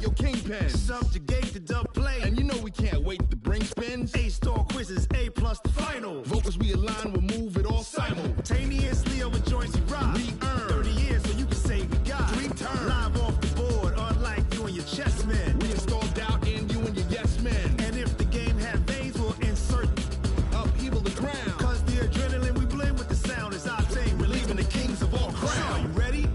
your kingpin. Subjugate the dub play. And you know we can't wait to bring spins. A-star quizzes, A+ the final. Vocals we align, we'll move it all simultaneously over joints we rock. We earn 30 years so you can say we got 3 turns. Live off the board, unlike you and your chess men. We install doubt in you and your yes men. And if the game had veins, we'll insert upheaval the ground. Cause the adrenaline we blend with the sound is our thing. We're leaving the kings of all crowns. So are you ready?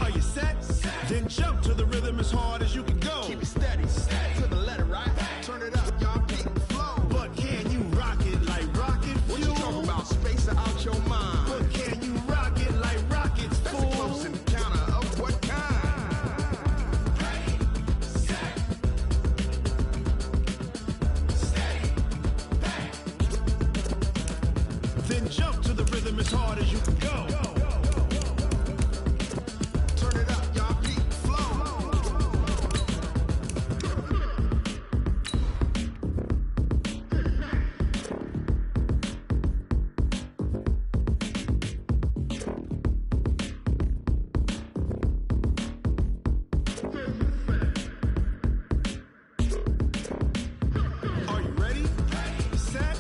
Are you set? Then jump to the rhythm as hard as you can go. Keep it steady, to the letter, right? Turn it up, y'all keep the flow. But can you rock it like rocket fuel? What you talking about? Space out your mind. But can you rock it like rockets, fool? That's a close encounter of what kind? Ready, set, steady, back. Then jump to the rhythm as hard as you can go. Turn it up, y'all keep the flow. Are you ready? Set,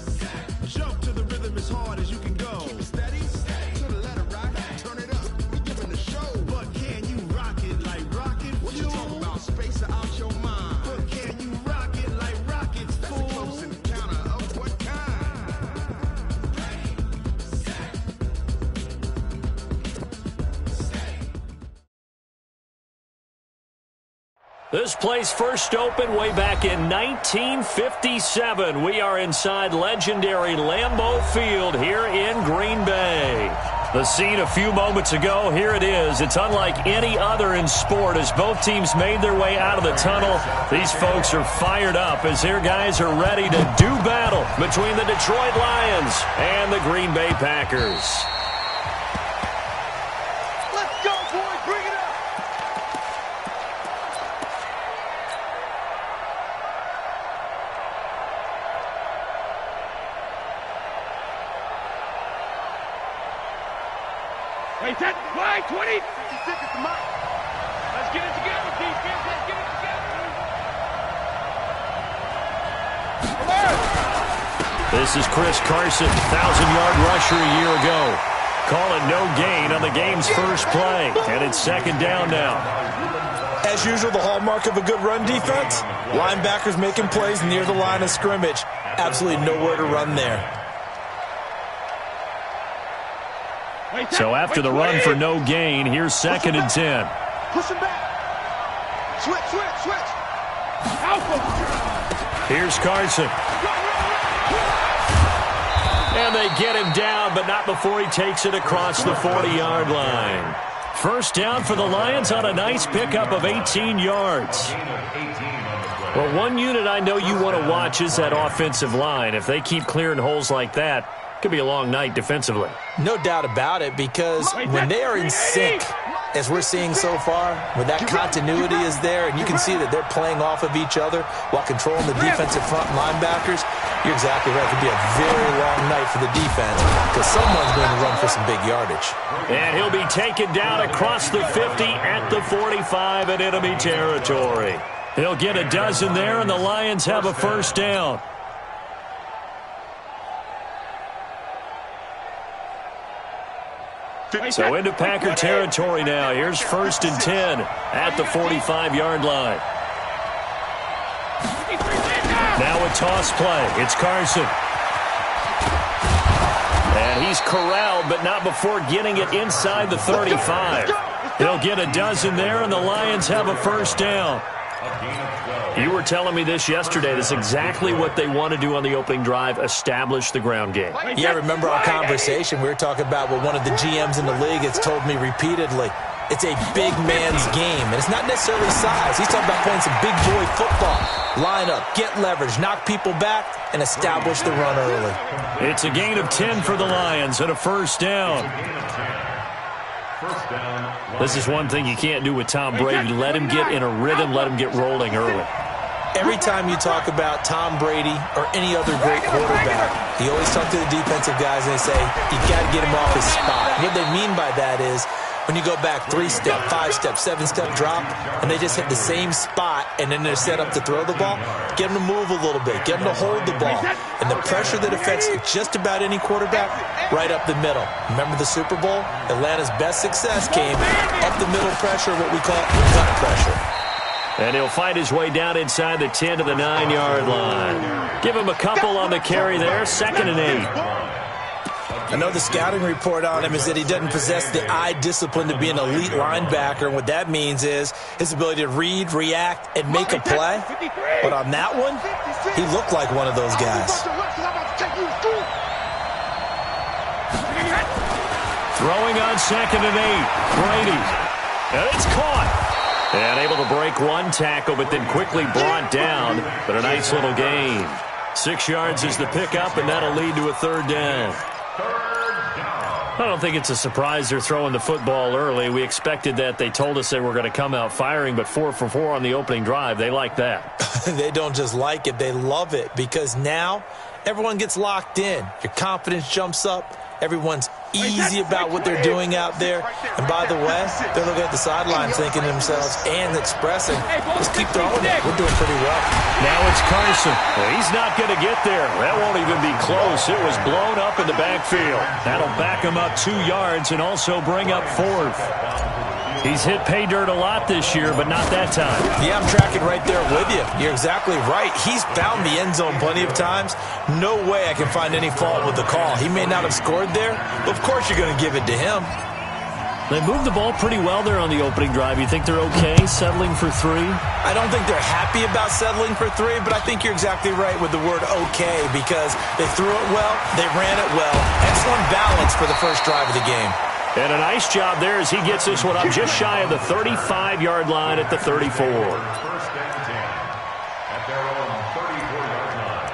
jump to the rhythm as hard as you can go. Keep it steady, to the letter, right? Turn it up, we giving the show. But can you rock it like rocket fuel? What you talking about? Space out your mind. But can you rock it like rockets, fool? That's a close encounter of what kind? Ready, set, steady. This place first opened way back in 1957. We are inside legendary Lambeau Field here in Green Bay. The scene a few moments ago, here it is. It's unlike any other in sport as both teams made their way out of the tunnel. These folks are fired up as their guys are ready to do battle between the Detroit Lions and the Green Bay Packers. Let's go, boys. Bring it up. Wait, 10, 20, 56 at the mark. Let's get it together, defense. Let's get it together. Come on. This is Chris Carson, 1,000-yard rusher a year ago. Call it no gain on the game's first play, and it's second down now. As usual, the hallmark of a good run defense, linebackers making plays near the line of scrimmage. Absolutely nowhere to run there. So after the run for no gain, here's second and 10. Push him back. Switch. Alpha. Here's Carson. And they get him down, but not before he takes it across the 40-yard line. First down for the Lions on a nice pickup of 18 yards. Well, one unit I know you want to watch is that offensive line. If they keep clearing holes like that, it could be a long night defensively. No doubt about it, because when they are in sync, as we're seeing so far, when that continuity is there, and you can see that they're playing off of each other while controlling the defensive front linebackers, you're exactly right. It could be a very long night for the defense because someone's going to run for some big yardage. And he'll be taken down across the 50 at the 45 in enemy territory. He'll get a dozen there, and the Lions have a first down. So into Packer territory now. Here's first and 10 at the 45-yard line. Now a toss play. It's Carson. And he's corralled, but not before getting it inside the 35. He'll get a dozen there, and the Lions have a first down. You were telling me this yesterday. That's exactly what they want to do on the opening drive, establish the ground game. Yeah, remember our conversation. We were talking about what one of the GMs in the league has told me repeatedly. It's a big man's game, and it's not necessarily size. He's talking about playing some big boy football. Line up, get leverage, knock people back, and establish the run early. It's a gain of 10 for the Lions and a first down. This is one thing you can't do with Tom Brady. Let him get in a rhythm, let him get rolling early. Every time you talk about Tom Brady or any other great quarterback, you always talk to the defensive guys and they say, you got to get him off his spot. What they mean by that is when you go back 3-step, 5-step, 7-step drop, and they just hit the same spot, and then they're set up to throw the ball, get them to move a little bit, get them to hold the ball. And the pressure that affects just about any quarterback, right up the middle. Remember the Super Bowl? Atlanta's best success came up the middle pressure, what we call gut pressure. And he'll fight his way down inside the 10 to the 9-yard line. Give him a couple on the carry there, 2nd and 8. I know the scouting report on him is that he doesn't possess the eye discipline to be an elite linebacker. And what that means is his ability to read, react, and make a play. But on that one, he looked like one of those guys. Throwing on 2nd and 8. Brady. And it's caught. And able to break one tackle, but then quickly brought down. But a nice little gain. 6 yards is the pickup, and that'll lead to a 3rd down. I don't think it's a surprise they're throwing the football early. We expected that. They told us they were going to come out firing, but 4 for 4 on the opening drive. They like that. They don't just like it. They love it because now everyone gets locked in. Your confidence jumps up. Everyone's easy about what they're doing out there. And by the way, they're looking at the sidelines thinking to themselves and expressing, just keep throwing it. We're doing pretty well. Now it's Carson. Well, he's not going to get there. That won't even be close. It was blown up in the backfield. That'll back him up 2 yards and also bring up 4th. He's hit pay dirt a lot this year, but not that time. Yeah, I'm tracking right there with you. You're exactly right. He's found the end zone plenty of times. No way I can find any fault with the call. He may not have scored there, but of course you're going to give it to him. They moved the ball pretty well there on the opening drive. You think they're okay settling for 3? I don't think they're happy about settling for 3, but I think you're exactly right with the word okay because they threw it well, they ran it well. Excellent balance for the first drive of the game. And a nice job there as he gets this one up just shy of the 35-yard line at the 34. First and 10 at their own 34-yard line.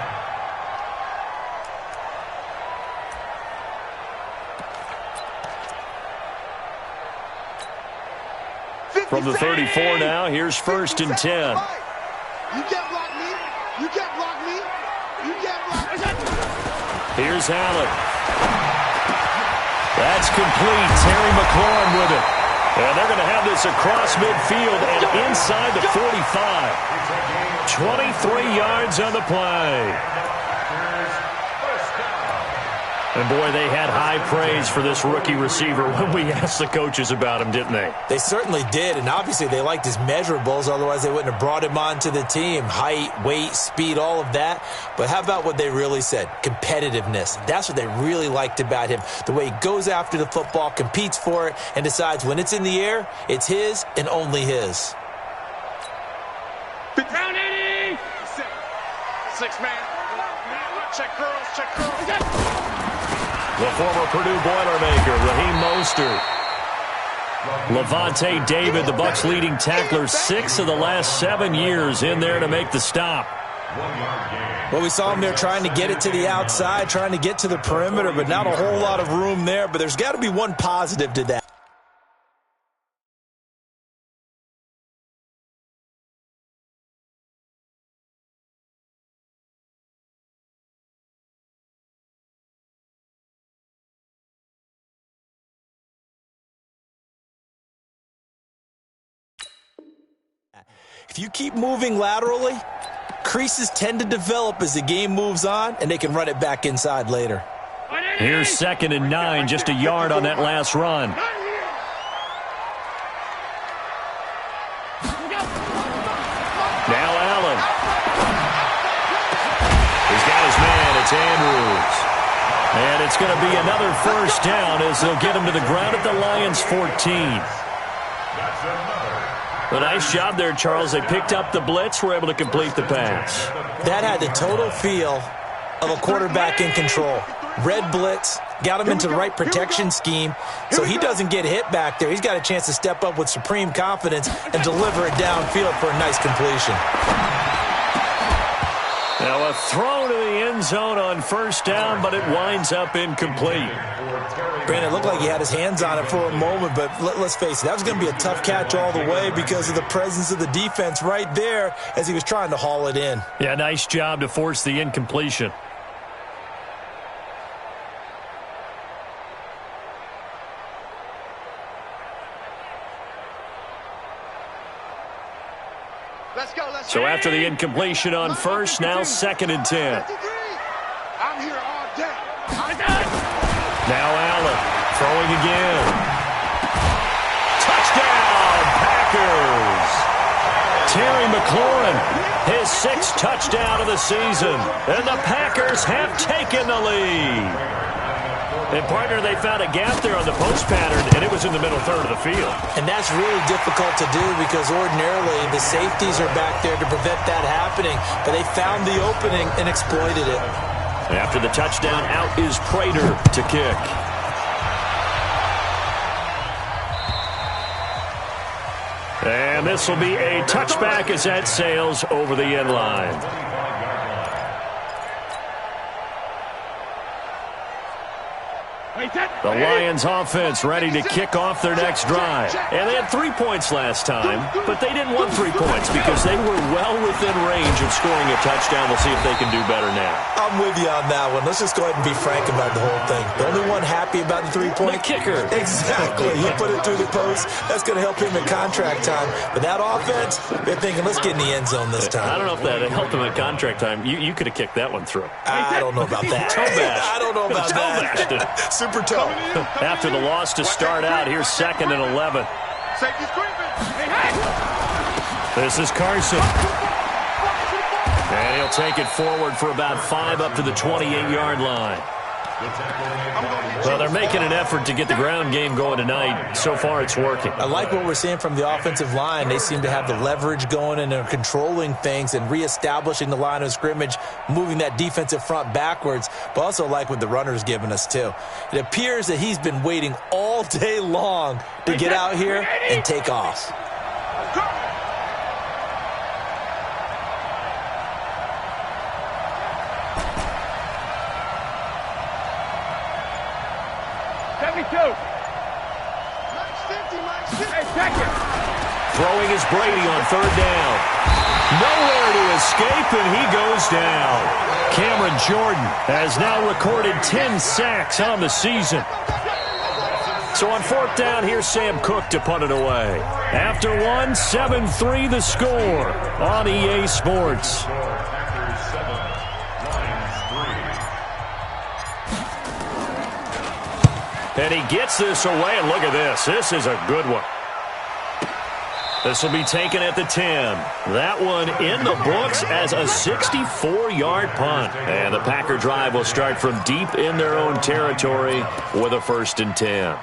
From the 34 now, here's 1st and 10. You can't block me. You can't block me. You can't block me. Here's Allen. That's complete. Terry McLaurin with it. And they're going to have this across midfield and inside the 45. 23 yards on the play. And, boy, they had high praise for this rookie receiver when we asked the coaches about him, didn't they? They certainly did, and obviously they liked his measurables. Otherwise, they wouldn't have brought him onto the team. Height, weight, speed, all of that. But how about what they really said? Competitiveness. That's what they really liked about him. The way he goes after the football, competes for it, and decides when it's in the air, it's his and only his. Round 80. 6-man. Check girls. The former Purdue Boilermaker, Raheem Mostert. Levante David, the Bucs' leading tackler, 6 of the last 7 years in there to make the stop. Well, we saw him there trying to get it to the outside, trying to get to the perimeter, but not a whole lot of room there. But there's got to be one positive to that. If you keep moving laterally, creases tend to develop as the game moves on, and they can run it back inside later. Here's 2nd and 9, just a yard on that last run. Now Allen. He's got his man. It's Andrews. And it's going to be another 1st down as they'll get him to the ground at the Lions' 14. A nice job there, Charles. They picked up the blitz, were able to complete the pass. That had the total feel of a quarterback in control. Red blitz, got him into the right protection scheme, so he doesn't get hit back there. He's got a chance to step up with supreme confidence and deliver it downfield for a nice completion. Now a throw to the end zone on 1st down, but it winds up incomplete. Brandon, it looked like he had his hands on it for a moment, but let's face it, that was going to be a tough catch all the way because of the presence of the defense right there as he was trying to haul it in. Yeah, nice job to force the incompletion. So after the incompletion on first, now 2nd and 10. I'm here all day. Now Allen throwing again. Touchdown, Packers! Terry McLaurin, his 6th touchdown of the season. And the Packers have taken the lead. And, partner, they found a gap there on the post pattern, and it was in the middle third of the field. And that's really difficult to do because ordinarily the safeties are back there to prevent that happening. But they found the opening and exploited it. After the touchdown, out is Prater to kick. And this will be a touchback as that sails over the end line. The Lions offense ready to kick off their next drive. And they had 3 points last time, but they didn't want 3 points because they were well within range of scoring a touchdown. We'll see if they can do better now. I'm with you on that one. Let's just go ahead and be frank about the whole thing. The only one happy about the 3-point? The kicker. Exactly. He put it through the post. That's going to help him in contract time. But that offense, they're thinking, let's get in the end zone this time. I don't know if that helped him in contract time. You could have kicked that one through. I don't know about that. Toe bash. I don't know about that. Super toe. After the loss to start out, here's 2nd and 11. Safety's creeping. This is Carson. And he'll take it forward for about 5 up to the 28-yard line. Well, they're making an effort to get the ground game going tonight. So far, it's working. I like what we're seeing from the offensive line. They seem to have the leverage going and they're controlling things and reestablishing the line of scrimmage, moving that defensive front backwards, but also like what the runner's giving us, too. It appears that he's been waiting all day long to get out here and take off. Throwing is Brady on 3rd down. Nowhere to escape, and he goes down. Cameron Jordan has now recorded 10 sacks on the season. So on 4th down, here's Sam Cook to punt it away. After one, 7-3 the score on EA Sports. And he gets this away, and look at this. This is a good one. This will be taken at the 10. That one in the books as a 64-yard punt. And the Packer drive will start from deep in their own territory with a 1st and 10.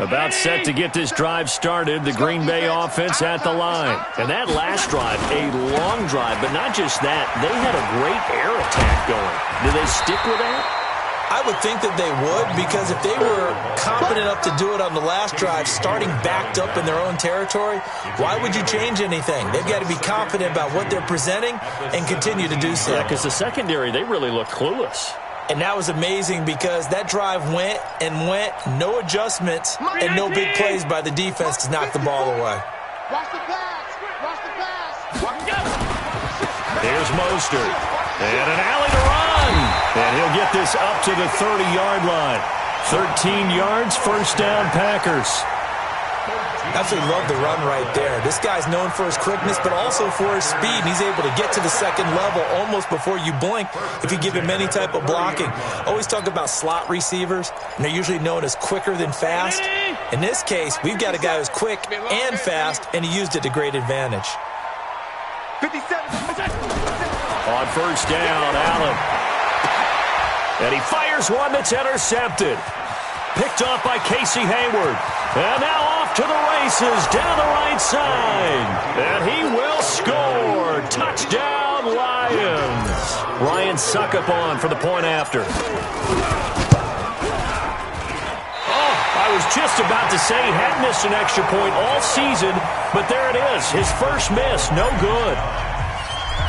About set to get this drive started, the Green Bay offense at the line. And that last drive, a long drive, but not just that. They had a great air attack going. Do they stick with that? I would think that they would, because if they were competent enough to do it on the last drive, starting backed up in their own territory, why would you change anything? They've got to be confident about what they're presenting and continue to do so. Yeah, because the secondary, they really looked clueless. And that was amazing because that drive went and went, no adjustments, and no big plays by the defense to knock the ball away. Watch the pass. Watch the pass. Here's Mostert. And an alley to run. And he'll get this up to the 30-yard line. 13 yards, 1st down, Packers. Absolutely love the run right there. This guy's known for his quickness, but also for his speed. And he's able to get to the 2nd level almost before you blink if you give him any type of blocking. Always talk about slot receivers, and they're usually known as quicker than fast. In this case, we've got a guy who's quick and fast, and he used it to great advantage. 57. On 1st down, Allen. And he fires one that's intercepted. Picked off by Casey Hayward. And now off to the races down the right side. And he will score. Touchdown, Lions. Ryan Suckup on for the point after. I was just about to say he had missed an extra point all season, but there it is. His first miss, no good.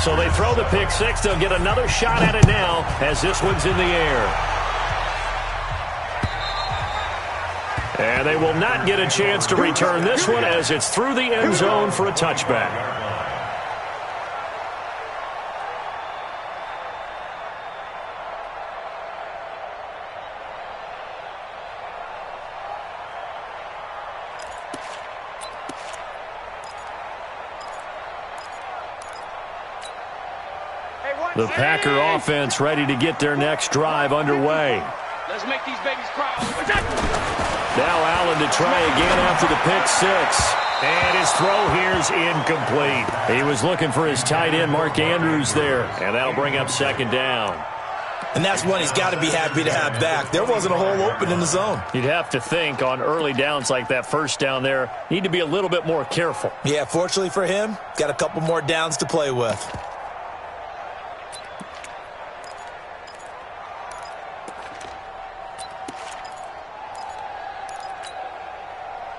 So they throw the pick six. They'll get another shot at it now as this one's in the air. And they will not get a chance to return this one as it's through the end zone for a touchback. The Packer offense ready to get their next drive underway. Let's make these babies proud. Now Allen to try again after the pick six. And his throw here's incomplete. He was looking for his tight end, Mark Andrews, there. And that'll bring up second down. And that's one he's got to be happy to have back. There wasn't a hole open in the zone. You'd have to think on early downs like that first down there, need to be a little bit more careful. Yeah, fortunately for him, got a couple more downs to play with.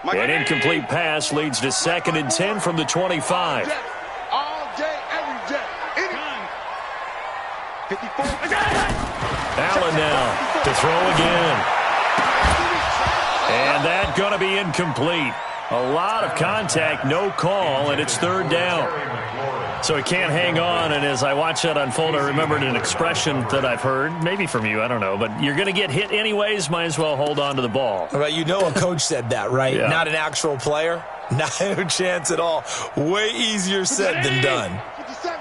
An incomplete pass leads to 2nd and 10 from the 25. All day, every day. Anytime. 54. Allen now to throw again. And that going to be incomplete. A lot of contact, no call, and it's 3rd down. So he can't hang on, and as I watch that unfold, I remembered an expression that I've heard, maybe from you, I don't know, but you're going to get hit anyways, might as well hold on to the ball. Right, you know a coach said that, right? Yeah. Not an actual player. No chance at all. Way easier said than done.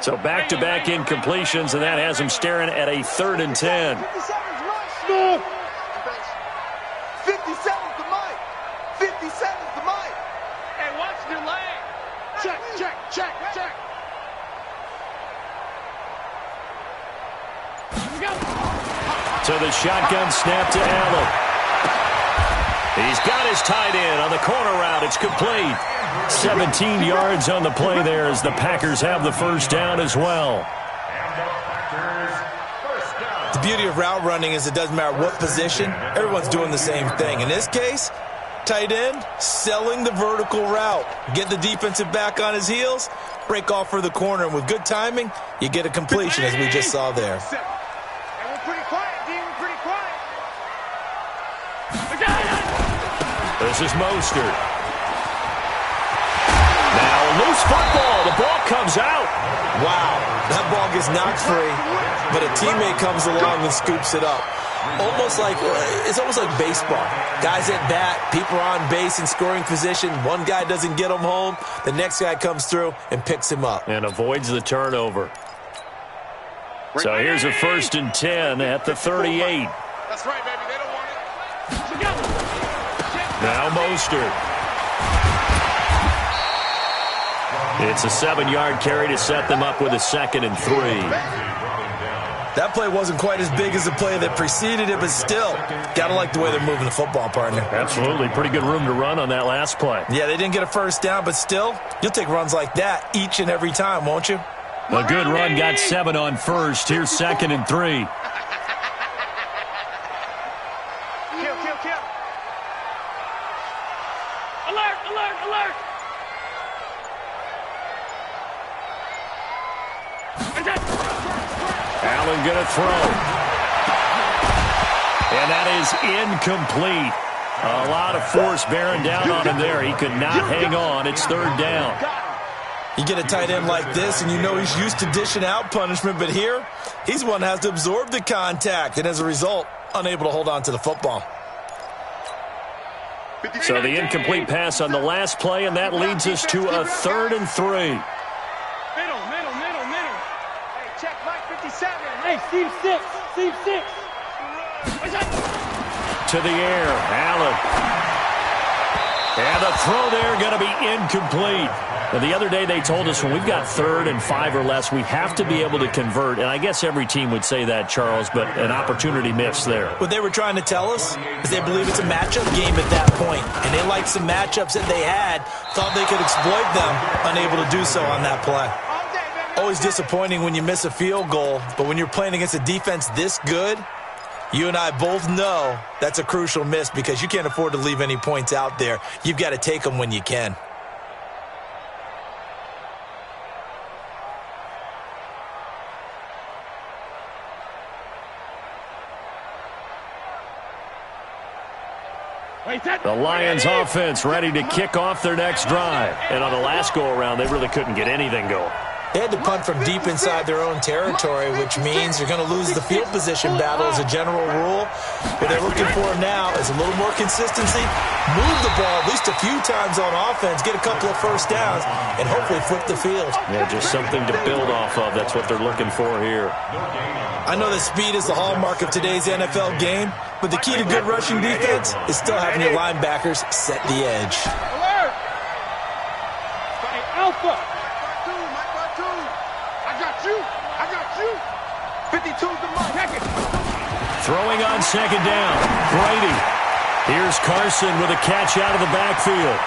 So back-to-back incompletions, and that has him staring at a 3rd and 10. 57's the mic. 57's the mic. Hey, watch your leg. Check, check, check, check. So the shotgun snap to Allen. He's got his tight end on the corner route. It's complete. 17 yards on the play there as the Packers have the first down as well. The beauty of route running is it doesn't matter what position. Everyone's doing the same thing. In this case, tight end, selling the vertical route. Get the defensive back on his heels, break off for the corner. And with good timing, you get a completion as we just saw there. And we're pretty quiet, D. We're pretty quiet. This is Mostert. Now a loose football. The ball comes out. Wow, that ball gets knocked free, but a teammate comes along and scoops it up. It's almost like baseball. Guys at bat, people are on base in scoring position. One guy doesn't get him home. The next guy comes through and picks him up. And avoids the turnover. So here's a 1st and 10 at the 38. That's right, baby. They don't want it. Now Mostert. It's a 7-yard carry to set them up with a 2nd and 3. That play wasn't quite as big as the play that preceded it, but still, got to like the way they're moving the football, partner. Absolutely. Pretty good room to run on that last play. Yeah, they didn't get a first down, but still, you'll take runs like that each and every time, won't you? A good run got 7 on first. Here's 2nd and 3. Kill. Alert, alert, alert. Allen going to throw. And that is incomplete. A lot of force bearing down on him there. He could not hang on. It's 3rd down. You get a tight end like this, and you know he's used to dishing out punishment, but here, he's one that has to absorb the contact, and as a result, unable to hold on to the football. So the incomplete pass on the last play, and that leads us to a 3rd and 3. Middle. Hey, check Mike 57. Hey, Steve 6. To the air, Allen. And the throw there going to be incomplete. Now, the other day they told us when we've got 3rd and 5 or less, we have to be able to convert. And I guess every team would say that, Charles, but an opportunity missed there. What they were trying to tell us is they believe it's a matchup game at that point. And they liked some matchups that they had, thought they could exploit them, unable to do so on that play. Always disappointing when you miss a field goal, but when you're playing against a defense this good, you and I both know that's a crucial miss because you can't afford to leave any points out there. You've got to take them when you can. The Lions offense ready to kick off their next drive. And on the last go-around, they really couldn't get anything going. They had to punt from deep inside their own territory, which means you're going to lose the field position battle as a general rule. What they're looking for now is a little more consistency, move the ball at least a few times on offense, get a couple of first downs, and hopefully flip the field. Yeah, just something to build off of. That's what they're looking for here. I know that speed is the hallmark of today's NFL game, but the key to good rushing defense is still having your linebackers set the edge. Alert! Alpha! I got you. 52's the mark. Throwing on second down. Brady. Here's Carson with a catch out of the backfield.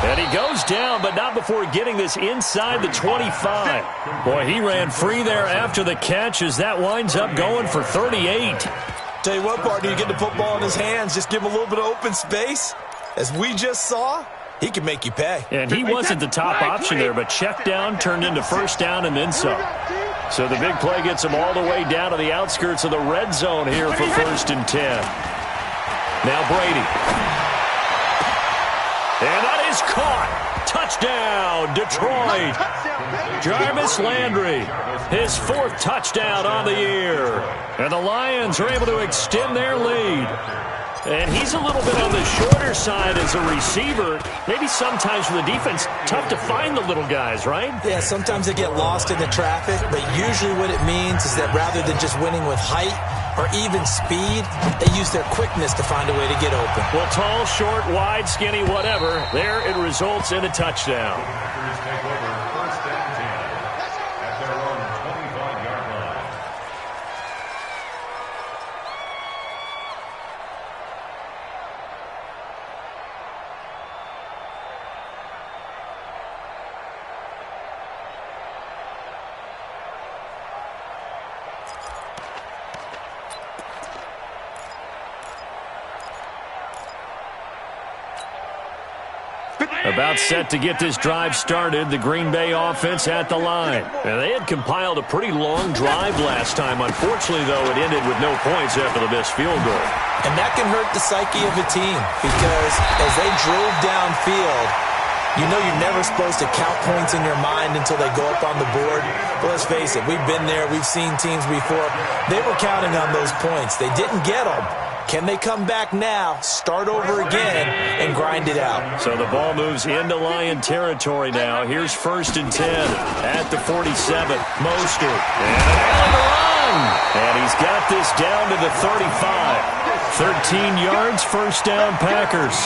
And he goes down, but not before getting this inside the 25. Boy, he ran free there after the catch as that winds up going for 38. Tell you what, partner, you get the football in his hands, just give him a little bit of open space. As we just saw, he can make you pay. And he wasn't the top option there, but check down turned into first down and then some. So the big play gets him all the way down to the outskirts of the red zone here for 1st and 10. Now Brady. And that is caught. Touchdown, Detroit. Jarvis Landry, his 4th touchdown on the year. And the Lions are able to extend their lead. And he's a little bit on the shorter side as a receiver. Maybe sometimes for the defense, tough to find the little guys, right? Yeah, sometimes they get lost in the traffic, but usually what it means is that rather than just winning with height or even speed, they use their quickness to find a way to get open. Well, tall, short, wide, skinny, whatever, there it results in a touchdown. About set to get this drive started, the Green Bay offense at the line. And they had compiled a pretty long drive last time. Unfortunately, though, it ended with no points after the missed field goal. And that can hurt the psyche of a team because as they drove downfield, you know you're never supposed to count points in your mind until they go up on the board. But let's face it, we've been there. We've seen teams before. They were counting on those points. They didn't get them. Can they come back now, start over again, and grind it out? So the ball moves into Lion territory now. Here's 1st and 10 at the 47. Mostert. And an alley run. And he's got this down to the 35. 13 yards, first down, Packers.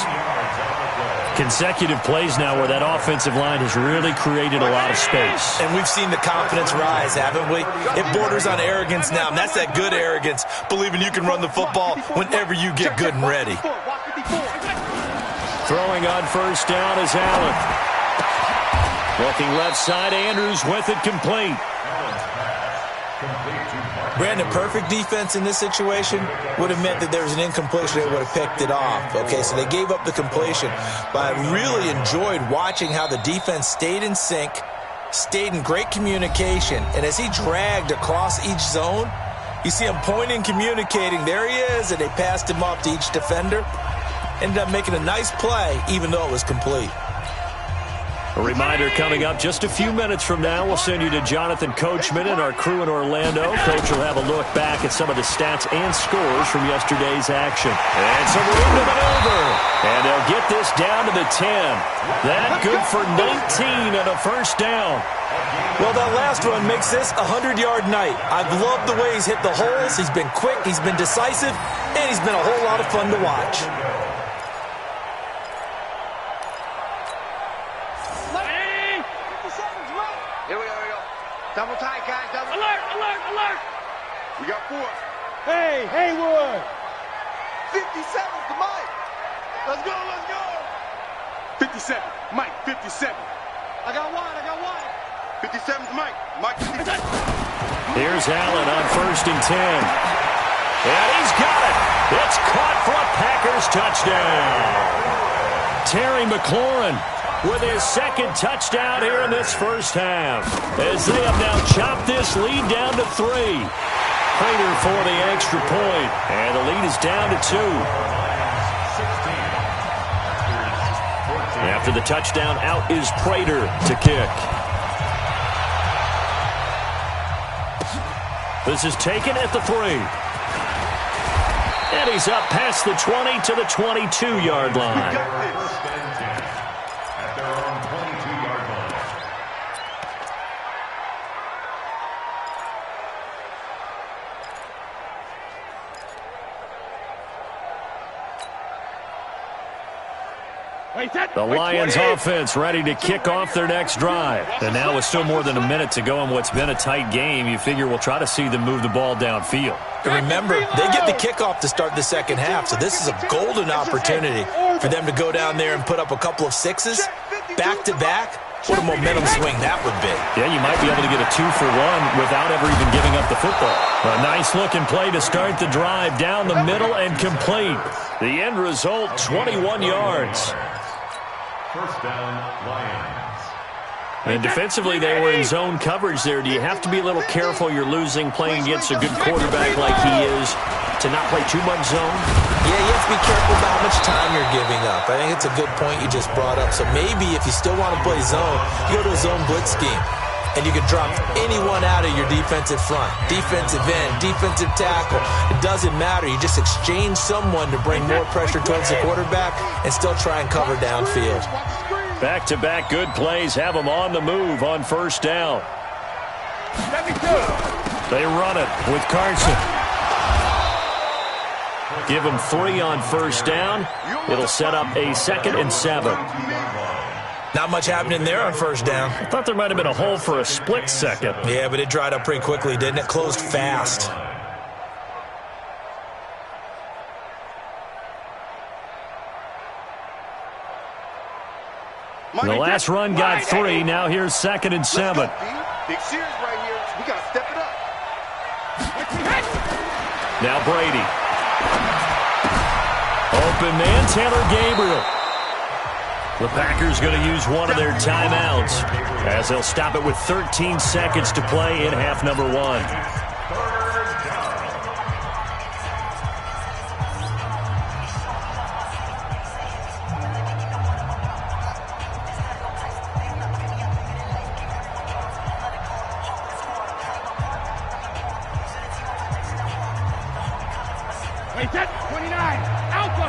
Consecutive plays now where that offensive line has really created a lot of space. And we've seen the confidence rise, haven't we? It borders on arrogance now, and that's that good arrogance, believing you can run the football whenever you get good and ready. Throwing on first down is Allen. Looking left side, Andrews with it complete. Brandon, perfect defense in this situation would have meant that there was an incompletion. They would have picked it off. Okay, so they gave up the completion. But I really enjoyed watching how the defense stayed in sync, stayed in great communication. And as he dragged across each zone, you see him pointing, communicating. There he is, and they passed him off to each defender. Ended up making a nice play, even though it was complete. A reminder coming up just a few minutes from now, we'll send you to Jonathan Coachman and our crew in Orlando. Coach will have a look back at some of the stats and scores from yesterday's action. And some room to maneuver. And they'll get this down to the 10. That good for 19 and a first down. Well, that last run makes this a 100-yard night. I've loved the way he's hit the holes. He's been quick, he's been decisive, and he's been a whole lot of fun to watch. Double tight, guys. Double. Alert, alert, alert. We got 4. Hey, Haywood. 57's the Mike. Let's go, let's go. 57. Mike, 57. I got one. 57's Mike. Mike, 57. Here's Allen on 1st and 10. And he's got it. It's caught for a Packers touchdown. Terry McLaurin with his 2nd touchdown here in this first half, as they have now chopped this lead down to 3. Prater for the extra point, and the lead is down to 2. Yeah, After the touchdown, out is Prater to kick. This is taken at the 3. And he's up past the 20 to the 22-yard line. At their own 22-yard line. The Lions offense ready to kick off their next drive. And now with still more than a minute to go in what's been a tight game, you figure we'll try to see them move the ball downfield. And remember, they get the kickoff to start the second half, so this is a golden opportunity for them to go down there and put up a couple of sixes back-to-back. What a momentum swing that would be. Yeah, you might be able to get a 2-for-1 without ever even giving up the football. A nice-looking play to start the drive down the middle and complete. The end result, 21 yards. First down, Lions. And defensively, they were in zone coverage there. Do you have to be a little careful you're losing playing against a good quarterback like he is to not play too much zone? Yeah, you have to be careful about how much time you're giving up. I think it's a good point you just brought up. So maybe if you still want to play zone, you go to a zone blitz scheme. And you can drop anyone out of your defensive front. Defensive end, defensive tackle. It doesn't matter. You just exchange someone to bring more pressure towards the quarterback and still try and cover downfield. Back-to-back good plays have them on the move on first down. They run it with Carson. Give them 3 on first down. It'll set up a 2nd and 7. Not much happening there on first down. I thought there might have been a hole for a split second. Yeah, but it dried up pretty quickly, didn't it? Closed fast. The last run got 3. Now here's 2nd and 7. Big series right here. We got to step it up. Now Brady. Open man, Taylor Gabriel. The Packers going to use one of their timeouts as they'll stop it with 13 seconds to play in half number 1. Wait, that's 29. Alpha.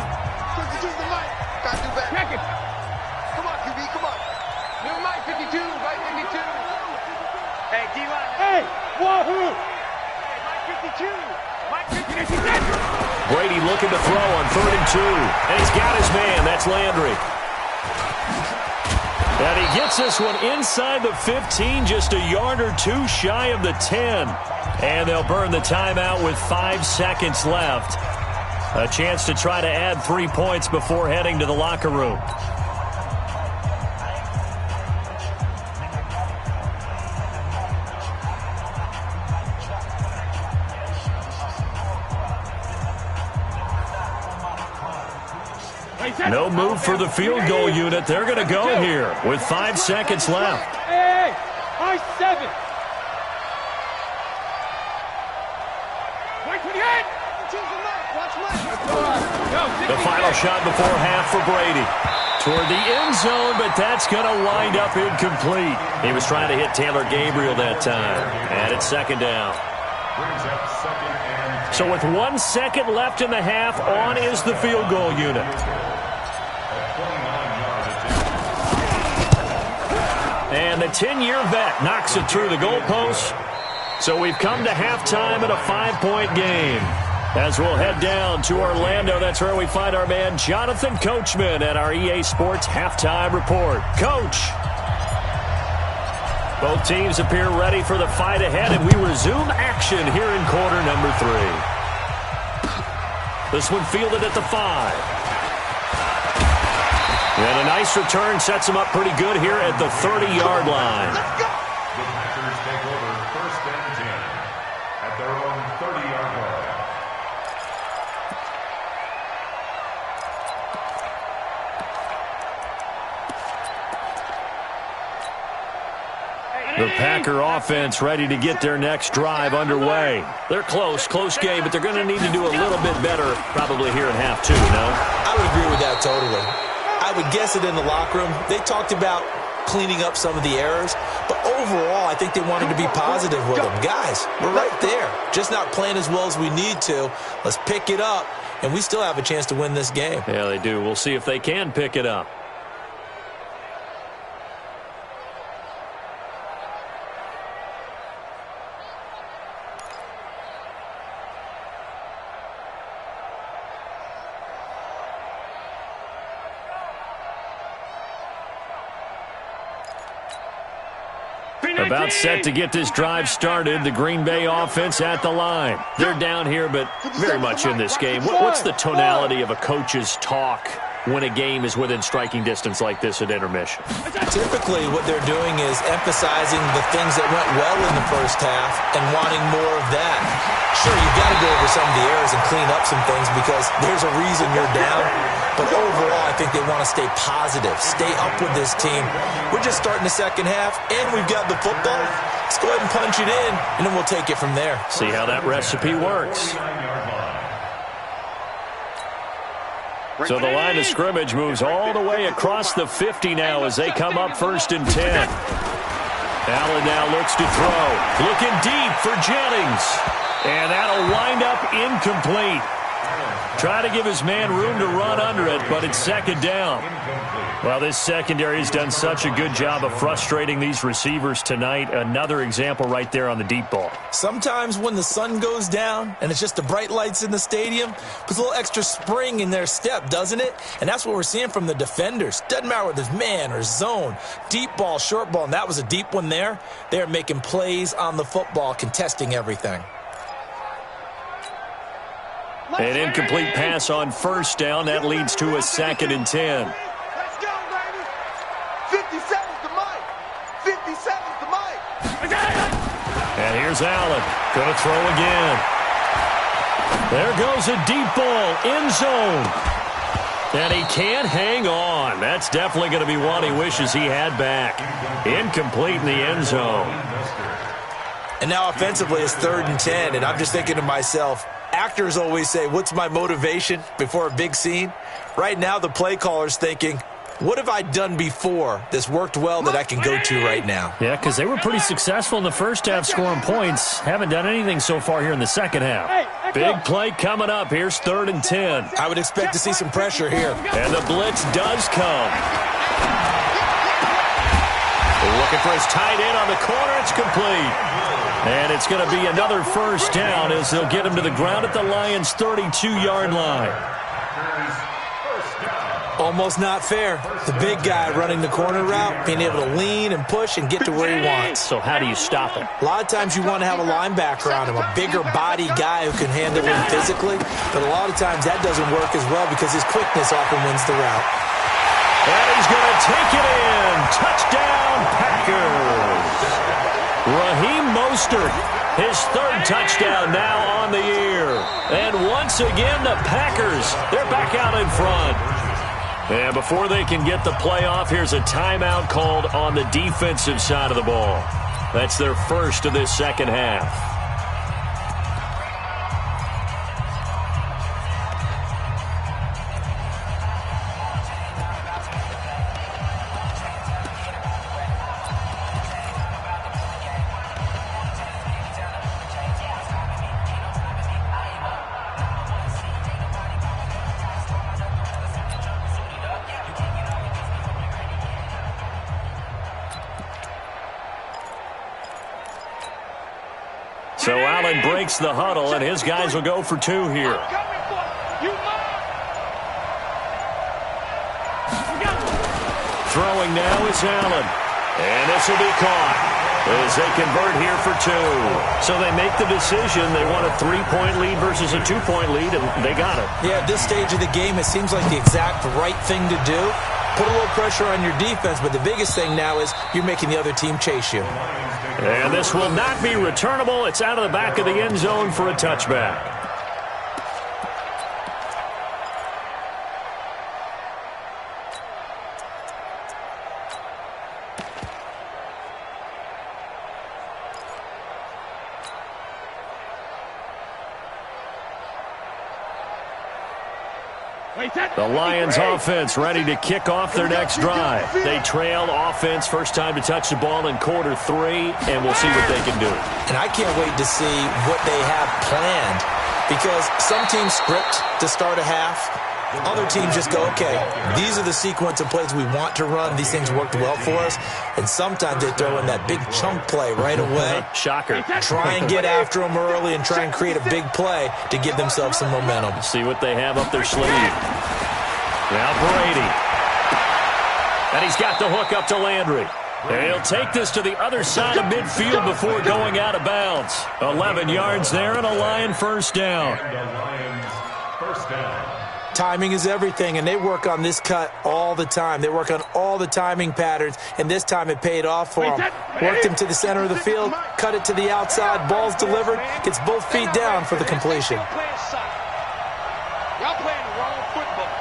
Substitute the mic. Got to do better. Check it. Come on, QB, come on. New mic 52, right 52. Hey, D-line. Hey, wahoo. Hey, mic 52. Mic 52. Brady looking to throw on 3rd and 2. And he's got his man. That's Landry. And he gets this one inside the 15, just a yard or 2 shy of the 10. And they'll burn the timeout with 5 seconds left. A chance to try to add 3 points before heading to the locker room. No move for the field goal unit. They're going to go here with 5 seconds left. Hey, high 7. 128. The final shot before half for Brady. Toward the end zone, but that's going to wind up incomplete. He was trying to hit Taylor Gabriel that time. And it's 2nd down. So with 1 second left in the half, on is the field goal unit. And the 10-year vet knocks it through the goalpost. So we've come to halftime in a 5-point game. As we'll head down to Orlando, that's where we find our man Jonathan Coachman at our EA Sports Halftime Report. Coach! Both teams appear ready for the fight ahead, and we resume action here in quarter number 3. This one fielded at the 5. And a nice return sets them up pretty good here at the 30-yard line. The Packers take over 1st and 10 at their own 30-yard line. The Packer offense ready to get their next drive underway. They're close game, but they're going to need to do a little bit better probably here in half 2, no? I would agree with that totally. I would guess it in the locker room. They talked about cleaning up some of the errors, but overall, I think they wanted to be positive with them. Guys, we're right there, just not playing as well as we need to. Let's pick it up, and we still have a chance to win this game. Yeah, they do. We'll see if they can pick it up. About set to get this drive started. The Green Bay offense at the line. They're down here, but very much in this game. What's the tonality of a coach's talk when a game is within striking distance like this at intermission? Typically, what they're doing is emphasizing the things that went well in the first half and wanting more of that. Sure, you've got to go over some of the errors and clean up some things because there's a reason you're down. But overall, I think they want to stay positive, stay up with this team. We're just starting the second half, and we've got the football. Let's go ahead and punch it in, and then we'll take it from there. See how that recipe works. So the line of scrimmage moves all the way across the 50 now as they come up 1st and 10. Allen now looks to throw. Looking deep for Jennings. And that'll wind up incomplete. Try to give his man room to run under it, but it's 2nd down. Well, this secondary has done such a good job of frustrating these receivers tonight. Another example right there on the deep ball. Sometimes when the sun goes down and it's just the bright lights in the stadium, puts a little extra spring in their step, doesn't it? And that's what we're seeing from the defenders. Doesn't matter whether it's man or zone, deep ball, short ball, and that was a deep one there. They're making plays on the football, contesting everything. An incomplete pass on 1st down. That leads to a 2nd and 10. Let's go, baby. 57's the mic. 57's the mic. And here's Allen. Going to throw again. There goes a deep ball. End zone. And he can't hang on. That's definitely going to be one he wishes he had back. Incomplete in the end zone. And now offensively it's 3rd and 10, and I'm just thinking to myself, actors always say, what's my motivation before a big scene? Right now the play caller's thinking, what have I done before that's worked well that I can go to right now? Yeah, because they were pretty successful in the first half scoring points. Haven't done anything so far here in the second half. Big play coming up. Here's 3rd and 10. I would expect to see some pressure here. And the blitz does come. Looking for his tight end on the corner. It's complete. And it's going to be another 1st down as they'll get him to the ground at the Lions' 32-yard line. Almost not fair. The big guy running the corner route, being able to lean and push and get to where he wants. So how do you stop him? A lot of times you want to have a linebacker on him, a bigger body guy who can handle him physically. But a lot of times that doesn't work as well because his quickness often wins the route. And he's going to take it in. Touchdown, Packers. Raheem Mostert, his 3rd touchdown now on the year. And once again, the Packers, they're back out in front. And before they can get the play off, here's a timeout called on the defensive side of the ball. That's their first of this second half. So Allen breaks the huddle, and his guys will go for 2 here. Throwing now is Allen. And this will be caught as they convert here for 2. So they make the decision. They want a 3-point lead versus a 2-point lead, and they got it. Yeah, at this stage of the game, it seems like the exact right thing to do. Put a little pressure on your defense, but the biggest thing now is you're making the other team chase you. And this will not be returnable. It's out of the back of the end zone for a touchback. The Lions offense ready to kick off their next drive. They trail offense first time to touch the ball in quarter 3, and we'll see what they can do. And I can't wait to see what they have planned, because some teams script to start a half. Other teams just go, okay, these are the sequence of plays we want to run. These things worked well for us. And sometimes they throw in that big chunk play right away. Shocker. Try and get after them early and try and create a big play to give themselves some momentum. See what they have up their sleeve. Now Brady. And he's got the hook up to Landry. And he'll take this to the other side of midfield before going out of bounds. 11 yards there and a Lion first down. Timing is everything, and they work on this cut all the time. They work on all the timing patterns, and this time it paid off for them. Worked him to the center of the field, cut it to the outside, ball's delivered, gets both feet down for the completion. Y'all playing the wrong football.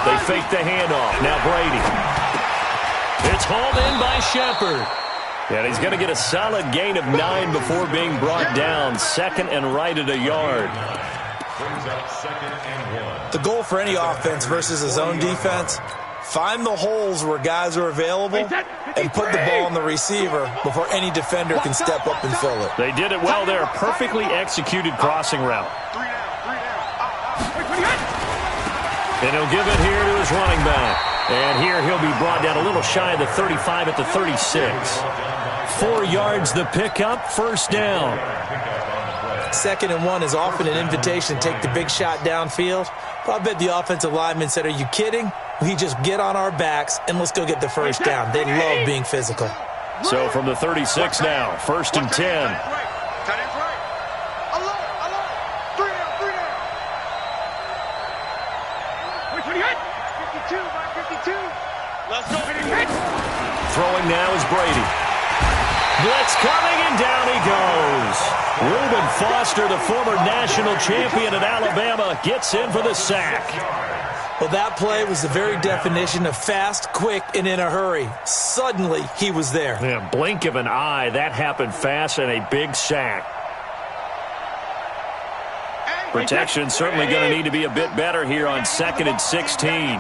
They fake the handoff. Now Brady. It's hauled in by Shepard. And he's going to get a solid gain of 9 before being brought down. Second and right at a yard. The goal for any offense versus a zone defense, find the holes where guys are available and put the ball on the receiver before any defender can step up and fill it. They did it well there. Perfectly executed crossing route. And he'll give it here to his running back. And here he'll be brought down a little shy of the 35 at the 36. 4 yards the pickup, first down. 2nd and 1 is often an invitation to take the big shot downfield. But I bet the offensive lineman said, are you kidding? We just get on our backs and let's go get the first down. They love being physical. So from the 36 now, 1st and 10. Throwing now is Brady. Blitz coming, and down he goes. Reuben Foster, the former national champion at Alabama, gets in for the sack. Well, that play was the very definition of fast, quick, and in a hurry. Suddenly, he was there. Yeah, blink of an eye, that happened fast, and a big sack. Protection certainly going to need to be a bit better here on 2nd and 16.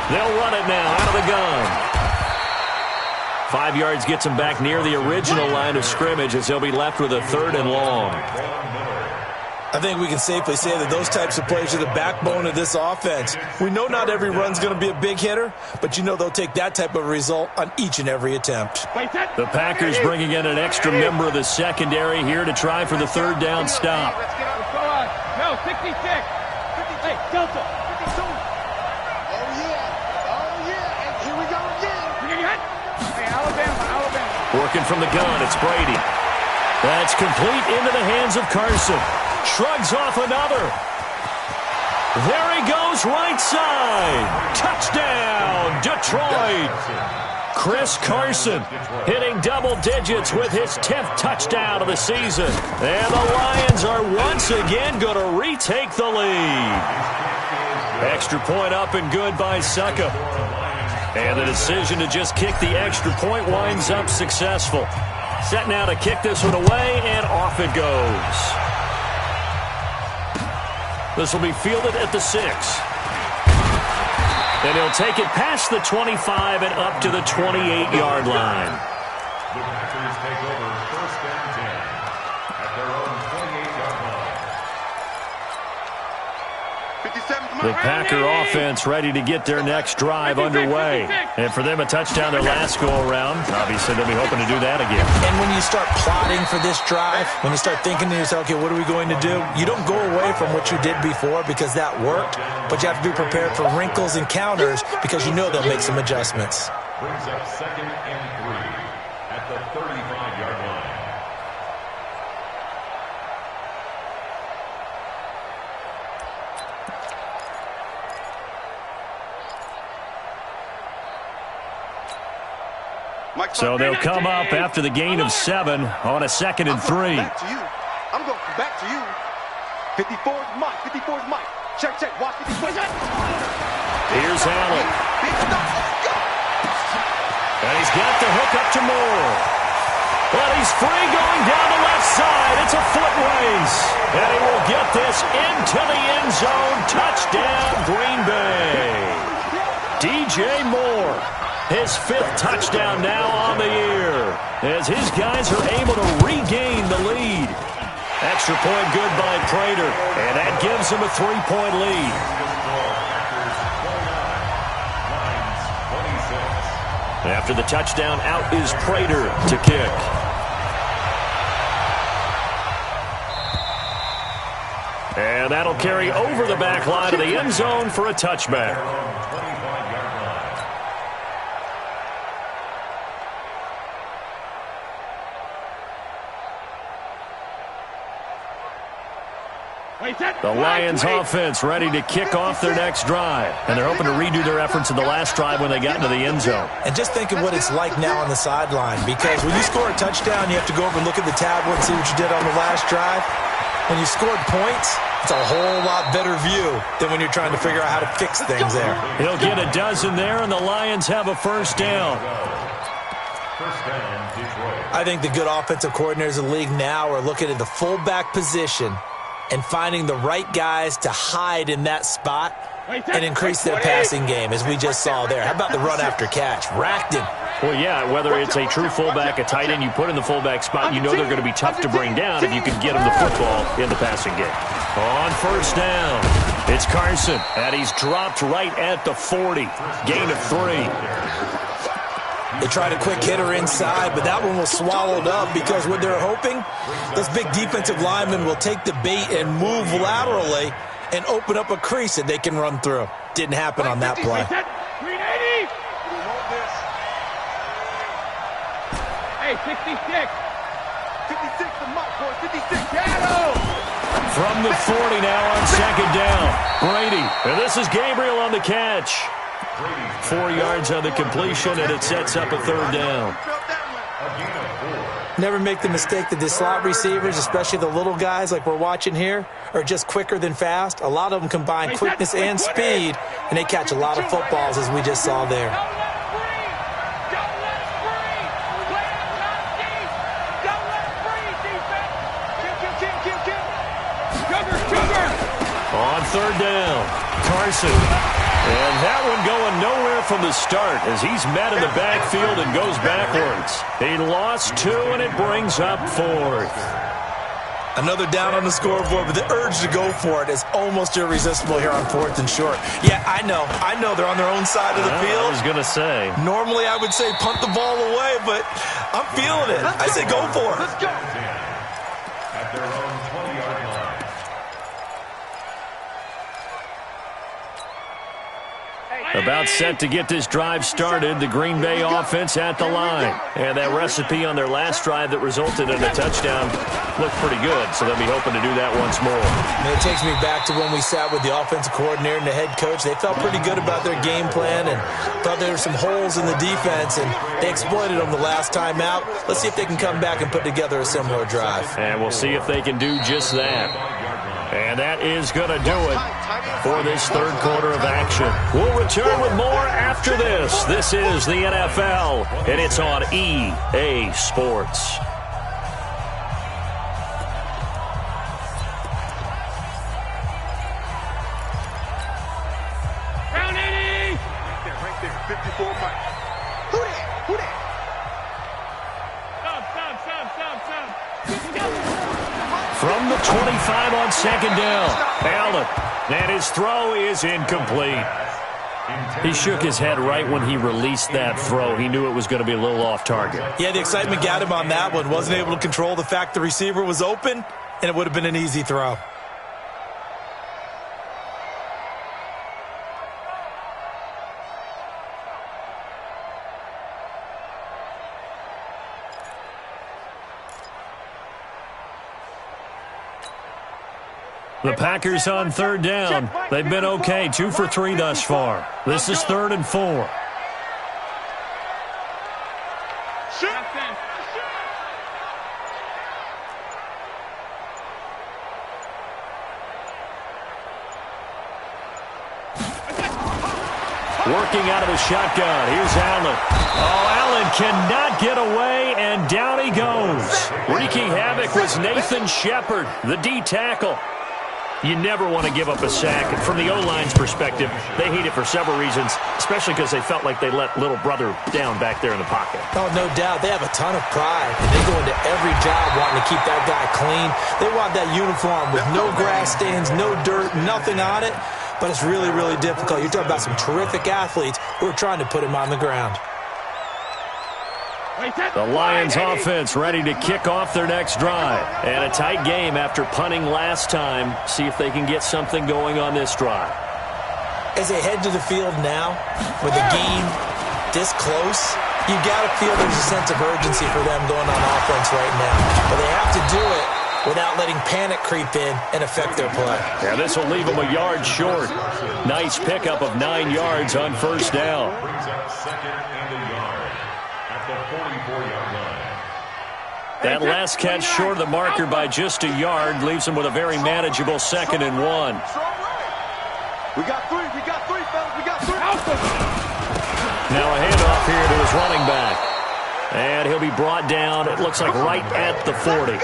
They'll run it now out of the gun. 5 yards gets them back near the original line of scrimmage as they'll be left with a 3rd and long. I think we can safely say that those types of plays are the backbone of this offense. We know not every run's going to be a big hitter, but you know they'll take that type of result on each and every attempt. The Packers bringing in an extra member of the secondary here to try for the 3rd down stop. No, 66. Hey, Delta. 52. Working from the gun, it's Brady. That's complete into the hands of Carson. Shrugs off another. There he goes, right side. Touchdown, Detroit. Chris Carson hitting double digits with his 10th touchdown of the season. And the Lions are once again going to retake the lead. Extra point up and good by Succa. And the decision to just kick the extra point winds up successful. Set now to kick this one away, and off it goes. This will be fielded at the 6. And he'll take it past the 25 and up to the 28-yard line. The Packers take over 1st and 10 at their own 28-yard line. The Packer offense ready to get their next drive underway. And for them, a touchdown their last go-around. Obviously, they'll be hoping to do that again. And when you start plotting for this drive, when you start thinking to yourself, okay, what are we going to do? You don't go away from what you did before because that worked, but you have to be prepared for wrinkles and counters because you know they'll make some adjustments. Brings up 2nd and 3 at the 35-yard line. So they'll come up after the gain of 7 on a 2nd and 3. Back to you. I'm going back to you. 54's Mike. 54's Mike. Check, check. Watch 54. Here's Allen. And he's got the hook up to Moore. And he's free going down the left side. It's a foot race. And he will get this into the end zone. Touchdown, Green Bay. DJ Moore, his 5th touchdown now on the year, as his guys are able to regain the lead. Extra point good by Prater, and that gives him a 3-point lead. After the touchdown, out is Prater to kick. And that'll carry over the back line of the end zone for a touchback. The Lions offense ready to kick off their next drive. And they're hoping to redo their efforts in the last drive when they got into the end zone. And just think of what it's like now on the sideline, because when you score a touchdown, you have to go over and look at the tablet and see what you did on the last drive. When you scored points, it's a whole lot better view than when you're trying to figure out how to fix things there. He'll get a dozen there, and the Lions have a first down. I think the good offensive coordinators in the league now are looking at the fullback position and finding the right guys to hide in that spot and increase their passing game, as we just saw there. How about the run after catch? Racked him. Well, yeah, whether it's a true fullback, a tight end you put in the fullback spot, you know they're going to be tough to bring down if you can get them the football in the passing game. On first down, it's Carson, and he's dropped right at the 40. Gain of 3. They tried a quick hitter inside, but that one was swallowed up because what they're hoping, those big defensive linemen will take the bait and move laterally and open up a crease that they can run through. Didn't happen on that play. Hey, 66. 56 the mark, boy. 56. Shadow. From the 40 now on second down. Brady. And this is Gabriel on the catch. 4 yards on the completion, and it sets up a third down. Never make the mistake that the slot receivers, especially the little guys like we're watching here, are just quicker than fast. A lot of them combine quickness and speed, and they catch a lot of footballs, as we just saw there. On third down, Carson. And that one going nowhere from the start as he's met in the backfield and goes backwards. He lost 2, and it brings up 4th. Another down on the scoreboard, but the urge to go for it is almost irresistible here on 4th and short. Yeah, I know they're on their own side of the field. I was going to say. Normally I would say punt the ball away, but I'm feeling it. I say go for it. Let's go. At their own 20-yard line. About set to get this drive started, the Green Bay offense at the line. And that recipe on their last drive that resulted in a touchdown looked pretty good, so they'll be hoping to do that once more. And it takes me back to when we sat with the offensive coordinator and the head coach. They felt pretty good about their game plan and thought there were some holes in the defense, and they exploited them the last time out. Let's see if they can come back and put together a similar drive. And we'll see if they can do just that. And that is going to do it for this third quarter of action. We'll return with more after this. This is the NFL, and it's on EA Sports. Round 80. Right there, 54 Mike. Who that? Who that? From the 25 on second down, Allen, and his throw is incomplete. He shook his head right when he released that throw. He knew it was going to be a little off target. Yeah, the excitement got him on that one. Wasn't able to control the fact the receiver was open, and it would have been an easy throw. The Packers on third down. They've been okay, 2 for 3 thus far. This is 3rd and 4. Working out of the shotgun. Here's Allen. Oh, Allen cannot get away, and down he goes. Wreaking havoc was Nathan Shepard, the D tackle. You never want to give up a sack. And from the O-line's perspective, they hate it for several reasons, especially because they felt like they let little brother down back there in the pocket. Oh, no doubt. They have a ton of pride, and they go into every job wanting to keep that guy clean. They want that uniform with no grass stains, no dirt, nothing on it. But it's really, really difficult. You're talking about some terrific athletes who are trying to put him on the ground. The Lions offense ready to kick off their next drive. And a tight game after punting last time. See if they can get something going on this drive. As they head to the field now, with the game this close, you got to feel there's a sense of urgency for them going on offense right now. But they have to do it without letting panic creep in and affect their play. Yeah, this will leave them a yard short. Nice pickup of 9 yards on first down. Brings up second and a yard at the 44-yard line. That last catch short of the marker by just a yard leaves them with a very manageable 2nd and 1. We got three, fellas, we got three. Now a handoff here to his running back. And he'll be brought down, it looks like right at the 40.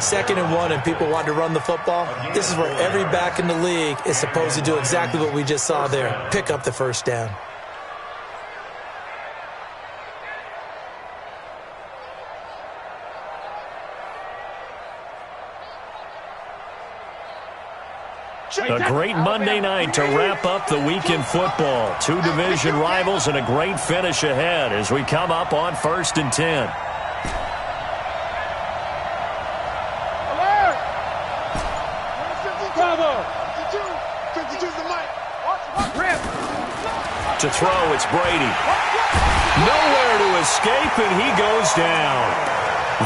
2nd and 1 and people want to run the football. This is where every back in the league is supposed to do exactly what we just saw there. Pick up the first down. A great Monday night to wrap up the week in football. 2 division rivals and a great finish ahead as we come up on 1st and 10. To throw, it's Brady. Nowhere to escape, and he goes down.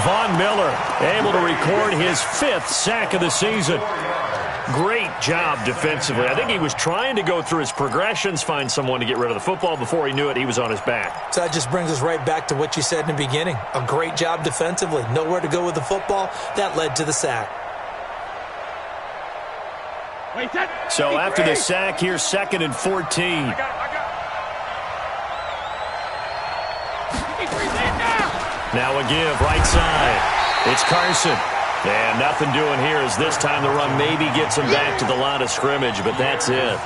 Von Miller able to record his 5th sack of the season. Great job defensively. I think he was trying to go through his progressions, find someone to get rid of the football. Before he knew it, he was on his back. So that just brings us right back to what you said in the beginning. A great job defensively. Nowhere to go with the football. That led to the sack. So after the sack, here's 2nd and 14. Now a give, right side. It's Carson. And nothing doing here as this time the run maybe gets him back to the line of scrimmage, but that's it.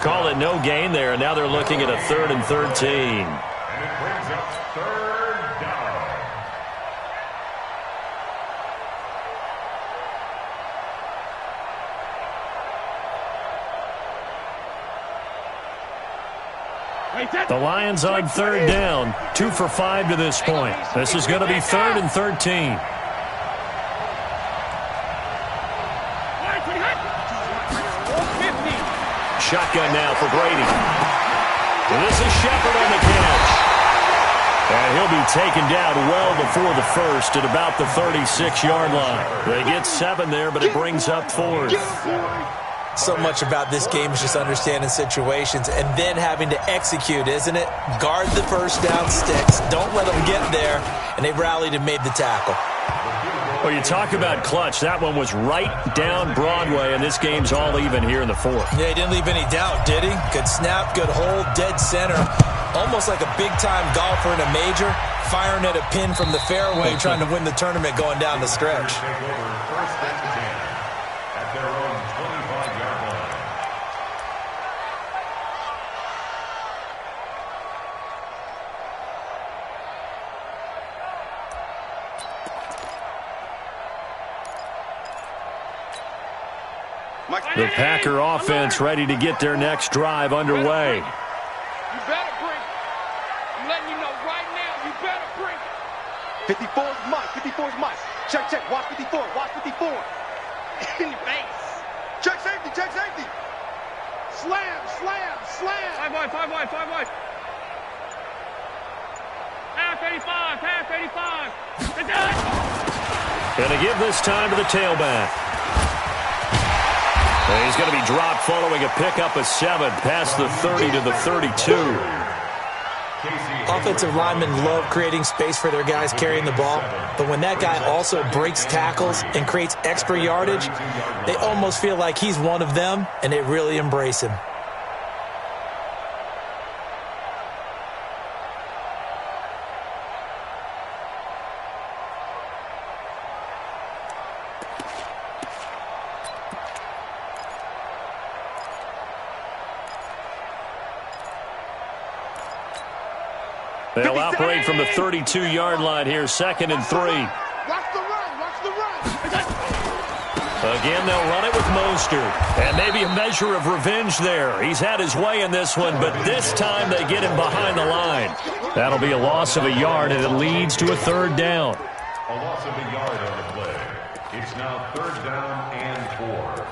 Call it no gain there, and now they're looking at a 3rd and 13. And it brings up 3rd down. The Lions on 3rd down, 2 for 5 to this point. This is going to be 3rd and 13. Shotgun now for Brady. And this is Shepard on the catch. And he'll be taken down well before the first at about the 36-yard line. They get 7 there, but it brings up 4th. So much about this game is just understanding situations and then having to execute, isn't it? Guard the first down sticks. Don't let them get there. And they rallied and made the tackle. Well, you talk about clutch. That one was right down Broadway, and this game's all even here in the 4th. Yeah, he didn't leave any doubt, did he? Good snap, good hold, dead center. Almost like a big-time golfer in a major, firing at a pin from the fairway, trying to win the tournament going down the stretch. Take over 1st and 10 at their own 25-yard line. The Packer offense ready to get their next drive underway. You better bring it. I'm letting you know right now, you better bring it. 54 is Mike, 54 is Mike. Check, watch 54, watch 54. In your face. Check safety. Slam. Five wide. Pass 85. It's done. Gonna give this time to the tailback. And he's going to be dropped following a pickup of 7 past the 30 to the 32. Offensive linemen love creating space for their guys carrying the ball, but when that guy also breaks tackles and creates extra yardage, they almost feel like he's one of them, and they really embrace him. They'll operate from the 32-yard line here, 2nd and 3. Watch the run. Watch the run. Again, they'll run it with Mostert. And maybe a measure of revenge there. He's had his way in this one, but this time they get him behind the line. That'll be a loss of a yard, and it leads to a 3rd down. A loss of a yard on the play. It's now 3rd down and 4.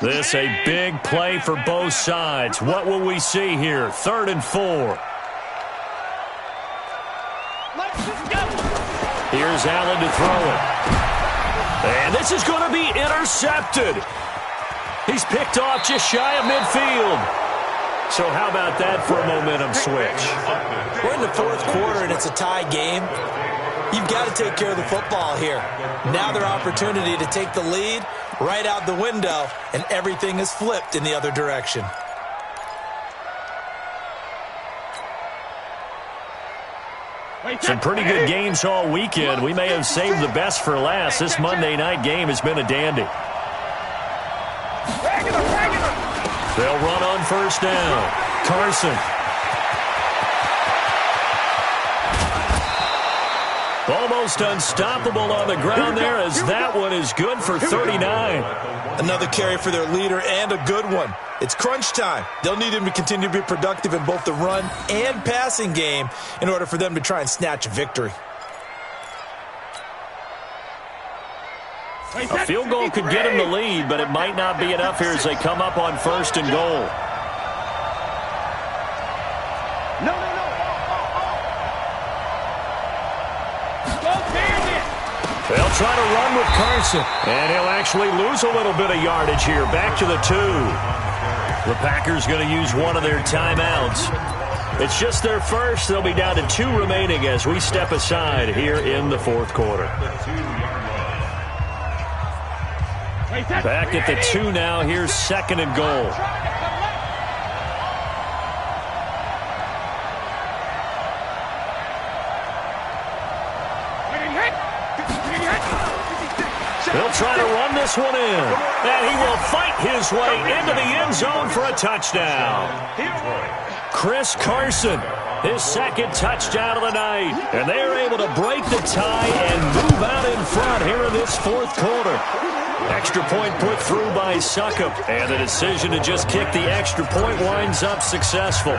This a big play for both sides. What will we see here? 3rd and 4. Here's Allen to throw it. And this is going to be intercepted. He's picked off just shy of midfield. So how about that for a momentum switch? We're in the 4th quarter, and it's a tie game. You've got to take care of the football here. Now their opportunity to take the lead right out the window, and everything is flipped in the other direction. Some pretty good games all weekend. We may have saved the best for last. This Monday night game has been a dandy. They'll run on 1st down. Carson. Almost unstoppable on the ground there, as that one is good for 39. Another carry for their leader, and a good one. It's crunch time. They'll need him to continue to be productive in both the run and passing game in order for them to try and snatch a victory. A field goal could get him the lead, but it might not be enough here as they come up on 1st and goal. They'll try to run with Carson, and he'll actually lose a little bit of yardage here. Back to the 2. The Packers going to use one of their timeouts. It's just their first. They'll be down to 2 remaining as we step aside here in the 4th quarter. Back at the 2 now. Here's 2nd and goal. They'll try to run this one in, and he will fight his way into the end zone for a touchdown. Chris Carson, his 2nd touchdown of the night, and they are able to break the tie and move out in front here in this 4th quarter. Extra point put through by Succop, and the decision to just kick the extra point winds up successful.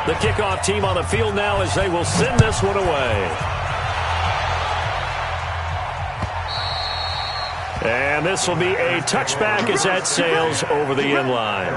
The kickoff team on the field now as they will send this one away. And this will be a touchback as that sails over the end line.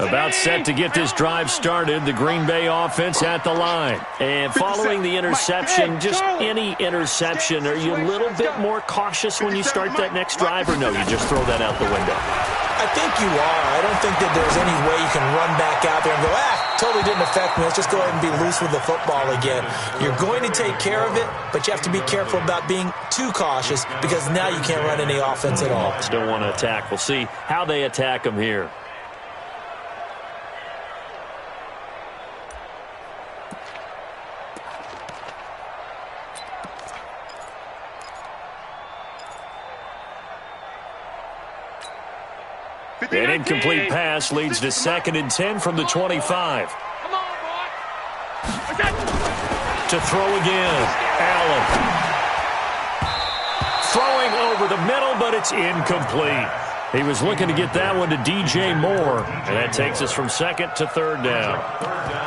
About set to get this drive started, the Green Bay offense at the line. And following the interception, just any interception, are you a little bit more cautious when you start that next drive, or no, you just throw that out the window? I think you are. I don't think that there's any way you can run back out there and go, totally didn't affect me. Let's just go ahead and be loose with the football again. You're going to take care of it, but you have to be careful about being too cautious because now you can't run any offense at all. Still want to attack. We'll see how they attack them here. An incomplete pass leads to 2nd and 10 from the 25. Come on, boy. To throw again. Allen. Throwing over the middle, but it's incomplete. He was looking to get that one to DJ Moore, and that takes us from 2nd to 3rd down.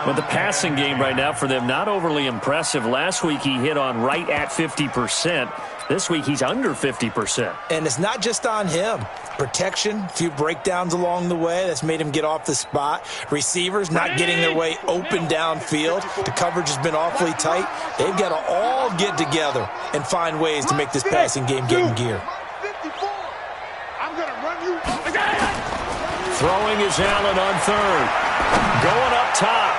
But the passing game right now for them, not overly impressive. Last week he hit on right at 50%. This week he's under 50%. And it's not just on him. Protection, a few breakdowns along the way. That's made him get off the spot. Receivers not getting their way open downfield. The coverage has been awfully tight. They've got to all get together and find ways to make this passing game get in gear. I'm going to run you. Throwing is Allen on 3rd. Going up top.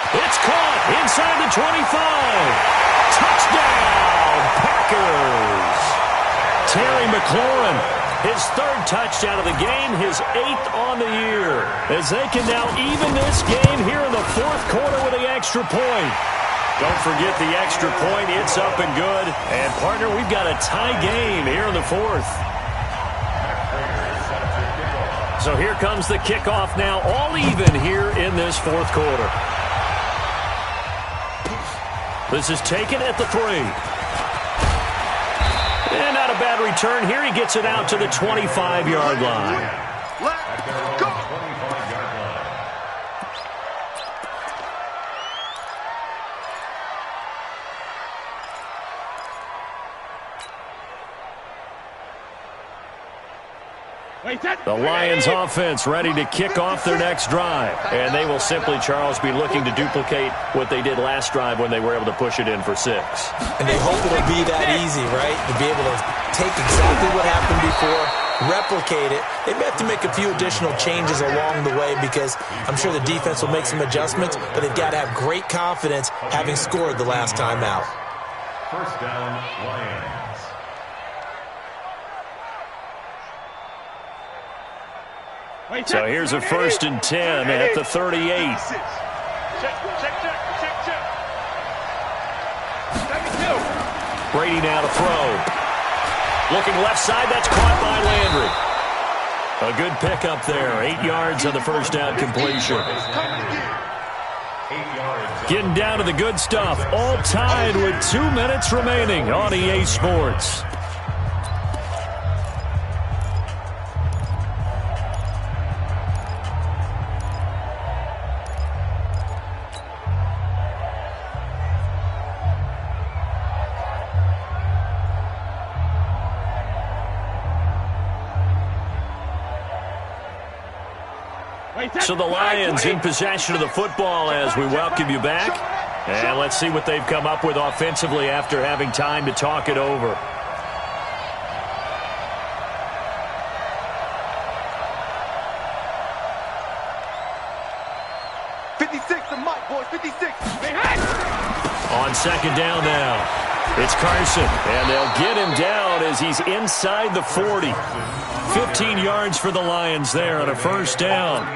It's caught inside the 25. Touchdown, Packers. Terry McLaurin, his third touchdown of the game, his 8th on the year. As they can now even this game here in the fourth quarter with the extra point. Don't forget the extra point. It's up and good. And, partner, we've got a tie game here in the fourth. So here comes the kickoff now, all even here in this fourth quarter. This is taken at the 3. And not a bad return here. He gets it out to the 25-yard line. Let's go. The Lions offense ready to kick off their next drive. And they will simply, Charles, be looking to duplicate what they did last drive when they were able to push it in for 6. And they hope it'll be that easy, right? To be able to take exactly what happened before, replicate it. They may have to make a few additional changes along the way because I'm sure the defense will make some adjustments, but they've got to have great confidence having scored the last time out. First down, Lions. So here's a 1st and 10 at the 38. Check. 72. Brady now to throw. Looking left side, that's caught by Landry. A good pickup there. 8 yards on the first down completion. 8 yards. Getting down to the good stuff. All tied with 2 minutes remaining on EA Sports. So the Lions in possession of the football as we welcome you back. And let's see what they've come up with offensively after having time to talk it over. On second down now, it's Carson, and they'll get him down as he's inside the 40. 15 yards for the Lions there on a first down.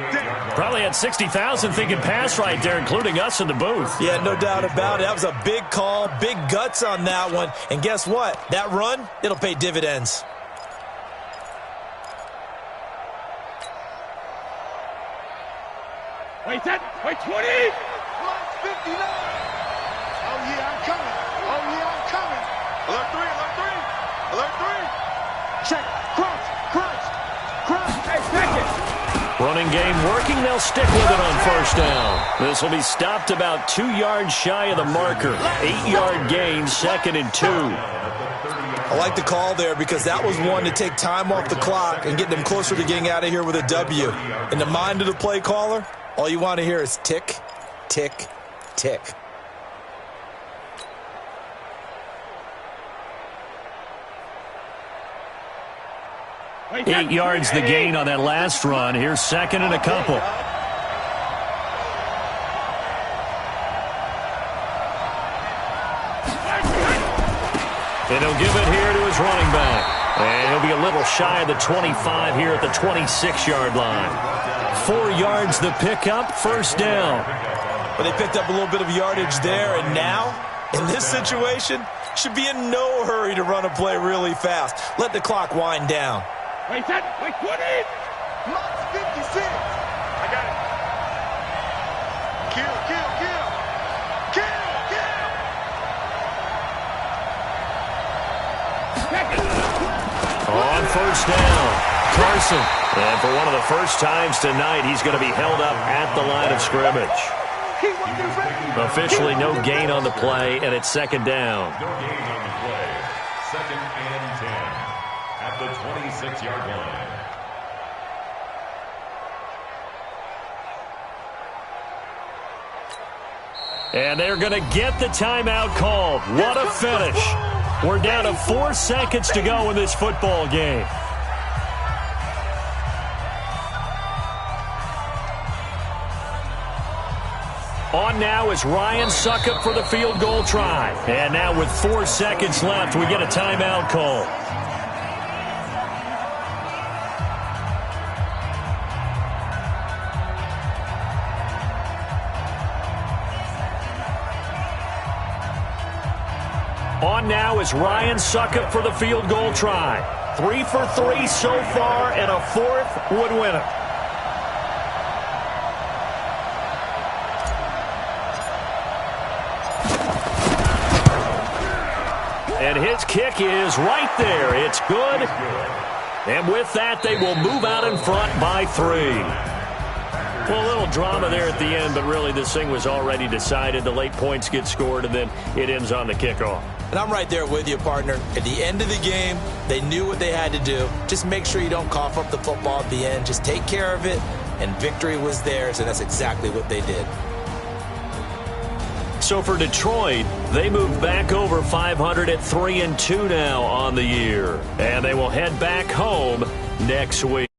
Probably had 60,000 thinking pass right there, including us in the booth. Yeah, no doubt about it. That was a big call, big guts on that one. And guess what? That run, it'll pay dividends. Wait, 20! 59! Oh, yeah, I'm coming. Oh, yeah, I'm coming. Alert 3, alert 3, alert 3. Check, crunch. Hey, second! Running game working. They'll stick with it on first down. This will be stopped about 2 yards shy of the marker. 8-yard gain, 2nd and 2. I like the call there because that was one to take time off the clock and get them closer to getting out of here with a W. In the mind of the play caller, all you want to hear is tick, tick, tick. Wait, 8 yards the gain on that last run. Here's 2nd and a couple. And he'll give it here to his running back. And he'll be a little shy of the 25 here at the 26-yard line. 4 yards the pickup, first down. But they picked up a little bit of yardage there, and now, in this situation, should be in no hurry to run a play really fast. Let the clock wind down. Wait, 20! Max 56! I got it. Kill! On first down, Carson. And for one of the first times tonight, he's going to be held up at the line of scrimmage. Officially no gain on the play, and it's 2nd down. No gain on the play. 2nd and 10 at the 26-yard line. And they're going to get the timeout called. What a finish. We're down to 4 seconds to go in this football game. On now is Ryan Suckup for the field goal try. And now with 4 seconds left, we get a timeout call. On now is Ryan Suckup for the field goal try. 3 for 3 so far, and a 4th would win it. And his kick is right there. It's good. And with that, they will move out in front by 3. Well, a little drama there at the end, but really this thing was already decided. The late points get scored, and then it ends on the kickoff. And I'm right there with you, partner. At the end of the game, they knew what they had to do. Just make sure you don't cough up the football at the end. Just take care of it, and victory was theirs, and that's exactly what they did. So for Detroit, they move back over 500 at 3-2 now on the year. And they will head back home next week.